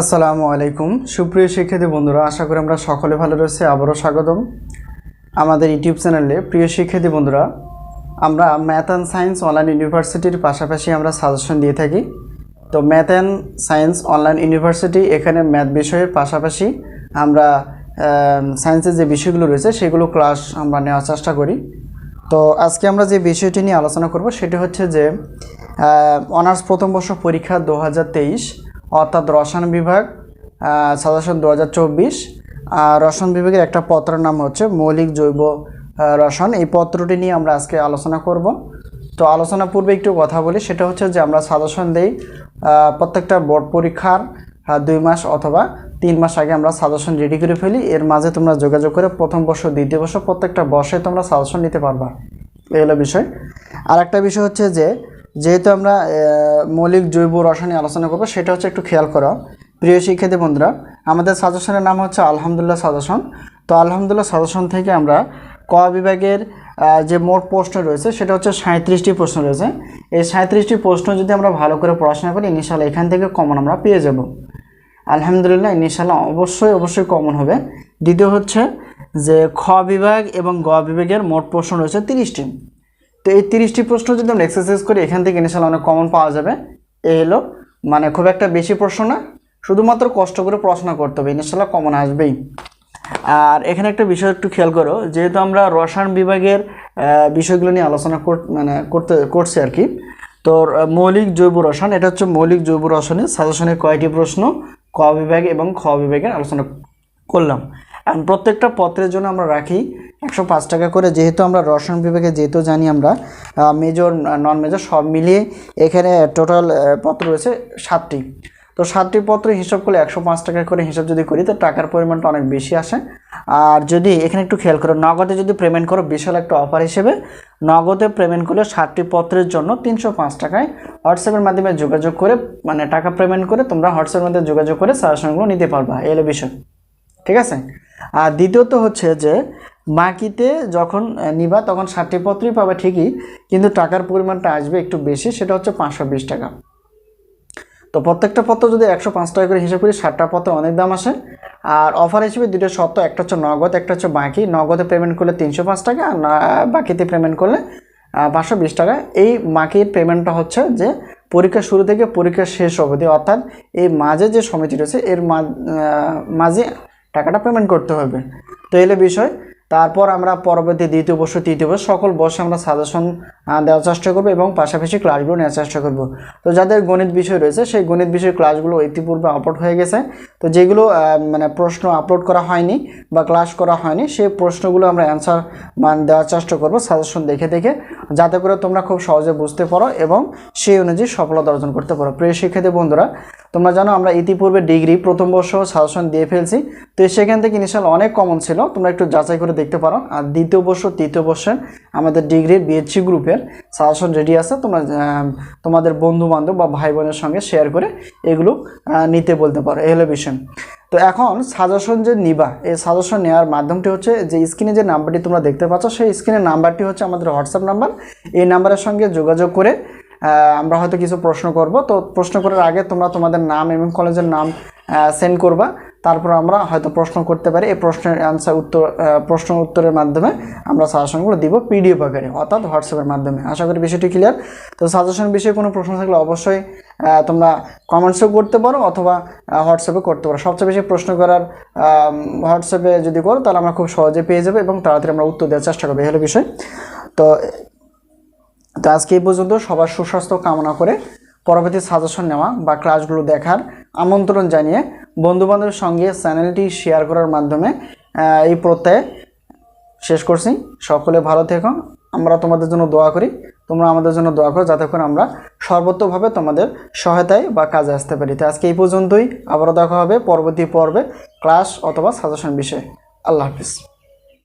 আসসালামু আলাইকুম সুপ্রিয় শিক্ষার্থী বন্ধুরা, আশা করি আমরা সকলে ভালো রয়েছে। আবারও স্বাগতম আমাদের ইউটিউব চ্যানেলে। প্রিয় শিক্ষার্থী বন্ধুরা, আমরা ম্যাথ অ্যান্ড সায়েন্স অনলাইন ইউনিভার্সিটির পাশাপাশি আমরা সাজেশন দিয়ে থাকি। তো math and science online university এখানে ম্যাথ বিষয়ের পাশাপাশি আমরা সায়েন্সের যে বিষয়গুলো রয়েছে সেগুলো ক্লাস আমরা নেওয়ার চেষ্টা করি। তো আজকে আমরা যে বিষয়টি নিয়ে আলোচনা করব সেটি হচ্ছে যে অনার্স প্রথম বর্ষ পরীক্ষা 2023 অর্থাৎ রসায়ন বিভাগ সাজেশন 2024। রসায়ন বিভাগের একটা পত্রের নাম হচ্ছে মৌলিক জৈব রসায়ন। এই পত্রটি নিয়ে আমরা আজকে আলোচনা করব। তো আলোচনা পূর্বে একটু কথা বলি, সেটা হচ্ছে যে আমরা সাজেশন দেই প্রত্যেকটা বোর্ড পরীক্ষার 2 মাস অথবা 3 মাস আগে আমরা সাজেশন রেডি করে ফেলি। এর মাঝে তোমরা যোগাযোগ করে প্রথম বর্ষ দ্বিতীয় বর্ষ প্রত্যেকটা বর্ষে তোমরা সাজেশন নিতে পারবা, এই হলো বিষয়। আর একটা বিষয় হচ্ছে যে যেহেতু আমরা মৌলিক জৈব রসায়ন নিয়ে আলোচনা করবো, সেটা হচ্ছে একটু খেয়াল করো প্রিয় শিক্ষার্থী বন্ধুরা। আমাদের সাজেশনের নাম হচ্ছে আলহামদুলিল্লাহ সাজেশন। তো আলহামদুলিল্লাহ সাজেশন থেকে আমরা ক বিভাগের যে মোট প্রশ্ন রয়েছে সেটা হচ্ছে 37টি প্রশ্ন রয়েছে। এই 37টি প্রশ্ন যদি আমরা ভালো করে পড়াশোনা করি, ইনশাআল্লাহ এখান থেকে কমন আমরা পেয়ে যাব আলহামদুলিল্লাহ। ইনশাআল্লাহ অবশ্যই কমন হবে। দ্বিতীয় হচ্ছে যে খ বিভাগ এবং গ বিভাগের মোট প্রশ্ন রয়েছে 30টি। তো এই 30টি প্রশ্ন যদি আমরা এক্সারসাইজ করি, এখান থেকে ইনশাআল্লাহ অনেক কমন পাওয়া যাবে। এই হলো মানে খুব একটা বেশি প্রশ্ন না, শুধুমাত্র কষ্ট করে পড়াশোনা করতে হবে, ইনশাআল্লাহ কমন আসবেই। আর এখানে একটা বিষয় একটু খেয়াল করো, যেহেতু আমরা রসায়ন বিভাগের বিষয়গুলো নিয়ে আলোচনা করছি আর কি। তো মৌলিক জৈব রসায়ন, এটা হচ্ছে মৌলিক জৈব রসায়নের সাজেশনের কয়টি প্রশ্ন ক বিভাগ এবং খ বিভাগের আলোচনা করলাম। আর প্রত্যেকটা পত্রের জন্য আমরা রাখি 105 টাকা করে। যেহেতু আমরা রসায়ন বিভাগে যেহেতু জানি আমরা মেজর নন মেজর সব মিলিয়ে এখানে টোটাল পত্র রয়েছে 7টি। তো 7টি পত্র হিসাব করলে 105 টাকা করে হিসাব যদি করি, তো টাকার পরিমাণটা অনেক বেশি আসে। আর যদি এখানে একটু খেয়াল করো, নগদে যদি পেমেন্ট করো, বিশাল একটা অফার হিসেবে নগদে পেমেন্ট করলে 7টি পত্রের জন্য 305 টাকায় হোয়াটসঅ্যাপের মাধ্যমে যোগাযোগ করে, মানে টাকা পেমেন্ট করে তোমরা হোয়াটসঅ্যাপের মাধ্যমে যোগাযোগ করে সাজেশনগুলো নিতে পারবা, এই হলো বিষয়। ঠিক আছে। আর দ্বিতীয়ত হচ্ছে যে বাকিতে যখন নিবা তখন 7টি পত্রই পাবে ঠিকই, কিন্তু টাকার পরিমাণটা আসবে একটু বেশি, সেটা হচ্ছে 520 টাকা। তো প্রত্যেকটা পত্র যদি 105 টাকা করে হিসাব করি, 7টা পত্র অনেক দাম আসে। আর অফার হিসেবে দুটো শর্ত, একটা হচ্ছে নগদ, একটা হচ্ছে বাকি। নগদে পেমেন্ট করলে 305 টাকা, আর বাকিতে পেমেন্ট করলে 520 টাকা। এই বাকির পেমেন্টটা হচ্ছে যে পরীক্ষা শুরু থেকে পরীক্ষা শেষ অবধি, অর্থাৎ এই মাঝে যে সমিতি রয়েছে এর মাঝে টাকাটা পেমেন্ট করতে হবে। তো এলে বিষয়। তারপর আমরা পরবর্তী দ্বিতীয় বর্ষ তৃতীয় বর্ষ সকল বর্ষে আমরা সাজেশন দেওয়ার চেষ্টা করবো এবং পাশাপাশি ক্লাসগুলো নেওয়ার চেষ্টা করব। তো যাদের গণিত বিষয় রয়েছে সেই গণিত বিষয়ের ক্লাসগুলো ইতিপূর্বে আপলোড হয়ে গেছে। তো যেগুলো মানে প্রশ্ন আপলোড করা হয়নি বা ক্লাস করা হয়নি, সেই প্রশ্নগুলো আমরা অ্যান্সার দেওয়ার চেষ্টা করব সাজেশন দেখে দেখে, যাতে করে তোমরা খুব সহজে বুঝতে পারো এবং সেই অনুযায়ী সফলতা অর্জন করতে পারো। প্রিয় শিক্ষার্থী বন্ধুরা, তোমরা জানো আমরা ইতিপূর্বে ডিগ্রি প্রথম বর্ষ সাজেশন দিয়ে ফেলছি। তো সেখান থেকে ইনশাআল্লাহ অনেক কমন ছিল, তোমরা একটু যাচাই করে দেখতে পারো। আর দ্বিতীয় বর্ষ তৃতীয় বর্ষের আমাদের ডিগ্রির বিএসসি গ্রুপের সাজেশন রেডি আছে, তোমরা তোমাদের বন্ধু বান্ধব বা ভাই বোনের সঙ্গে শেয়ার করে এগুলো নিতে বলতে পারো, এই হলো বিষয়। তো এখন সাজেশন যে নিবা, এই সাজেশন নেওয়ার মাধ্যমটি হচ্ছে যে স্ক্রিনে যে নাম্বারটি তোমরা দেখতে পাচ্ছ, সেই স্ক্রিনের নাম্বারটি হচ্ছে আমাদের হোয়াটসঅ্যাপ নাম্বার। এই নাম্বারের সঙ্গে যোগাযোগ করে আমরা হয়তো কিছু প্রশ্ন করব। তো প্রশ্ন করার আগে তোমরা তোমাদের নাম এবং কলেজের নাম সেন্ড করবা, তারপর আমরা হয়তো প্রশ্ন করতে পারি। এই প্রশ্নের প্রশ্ন উত্তরের মাধ্যমে আমরা সাজেশনগুলো দিব পিডিএফ আকারে, অর্থাৎ হোয়াটসঅ্যাপের মাধ্যমে। আশা করি বিষয়টি ক্লিয়ার। তো সাজেশন বিষয়ে কোনো প্রশ্ন থাকলে অবশ্যই তোমরা কমেন্টসও করতে পারো অথবা হোয়াটসঅ্যাপে করতে পারো। সবচেয়ে বেশি প্রশ্ন করার হোয়াটসঅ্যাপে যদি করো তাহলে আমরা খুব সহজে পেয়ে যাবো এবং তাড়াতাড়ি আমরা উত্তর দেওয়ার চেষ্টা করবো, এই হলো বিষয়। তো আজকে এই পর্যন্ত। সবার সুস্বাস্থ্য কামনা করে পরবর্তী সাজেশন নেওয়া বা ক্লাসগুলো দেখার আমন্ত্রণ জানিয়ে বন্ধুবান্ধবের সঙ্গে চ্যানেলটি শেয়ার করার মাধ্যমে এই প্রত্যয়ে শেষ করছি। সকলে ভালো থেকো, আমরা তোমাদের জন্য দোয়া করি, তোমরা আমাদের জন্য দোয়া করো, যাতে করে আমরা সর্বোত্তভাবে তোমাদের সহায়তায় বা কাজে আসতে পারি। তো আজকে এই পর্যন্তই, আবারও দেখা হবে পরবর্তী পর্বে ক্লাস অথবা সাজেশন বিষয়ে। আল্লাহ হাফিজ।